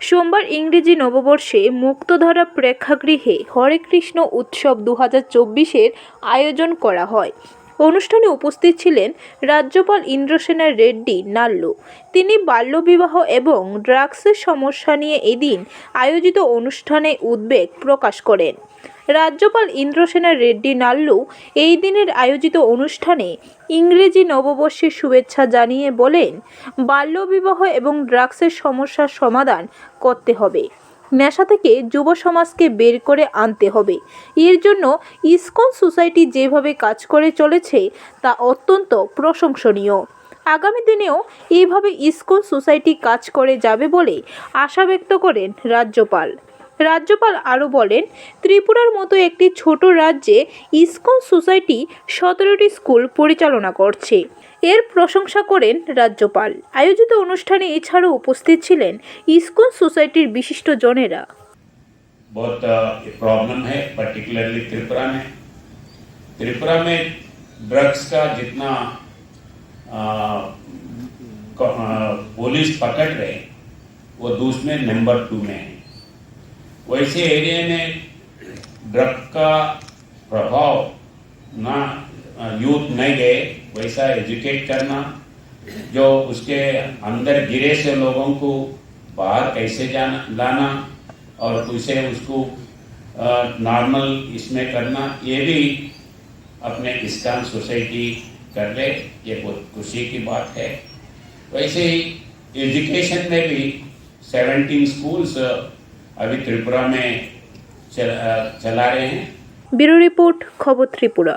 সোমবার ইংরেজি নববর্ষে মুক্তধারা প্রেক্ষাগৃহে হরে কৃষ্ণ উৎসব 2024-এর আয়োজন করা হয়। অনুষ্ঠানে উপস্থিত ছিলেন রাজ্যপাল ইন্দ্রসেনা রেড্ডি নাল্লু। তিনি বাল্যবিবাহ এবং ড্রাগসের সমস্যা নিয়ে এদিন আয়োজিত অনুষ্ঠানে উদ্বেগ প্রকাশ করেন। রাজ্যপাল ইন্দ্রসেনা রেড্ডি নাল্লু এই দিনের আয়োজিত অনুষ্ঠানে ইংরেজি নববর্ষের শুভেচ্ছা জানিয়ে বলেন, বাল্যবিবাহ এবং ড্রাগসের সমস্যার সমাধান করতে হবে। নেশা থেকে যুব সমাজকে বের করে আনতে হবে। এর জন্য ইসকন সোসাইটি যেভাবে কাজ করে চলেছে তা অত্যন্ত প্রশংসনীয়। আগামী দিনেও এইভাবে ইসকন সোসাইটি কাজ করে যাবে বলে আশা ব্যক্ত করেন রাজ্যপাল। রাজ্যপাল আরও বলেন, ত্রিপুরার মতো একটি ছোট রাজ্যে ইসকন সোসাইটি 17টি স্কুল পরিচালনা করছে। এর প্রশংসা করেন রাজ্যপাল। আয়োজিত অনুষ্ঠানে এছাড়াও উপস্থিত ছিলেন ইসকন সোসাইটির বিশিষ্ট জনেরা। बहुत प्रॉब्लम है पर्टिकुलरली त्रिपुरा में ड्रग्स का जितना पुलिस पकड़ रहे वो दूसरे नंबर 2 में है। वैसे एरिया में ड्रग का प्रभाव ना यूथ नहीं गए, वैसा एजुकेट करना, जो उसके अंदर गिरे से लोगों को बाहर कैसे लाना और उसे उसको नॉर्मल इसमें करना, ये भी अपने इस्कॉन सोसाइटी कर रहे, ये बहुत खुशी की बात है। वैसे ही एजुकेशन में भी 17 स्कूल्स अभी त्रिपुरा में चला रहे हैं। ब्यूरो रिपोर्ट, खबर त्रिपुरा।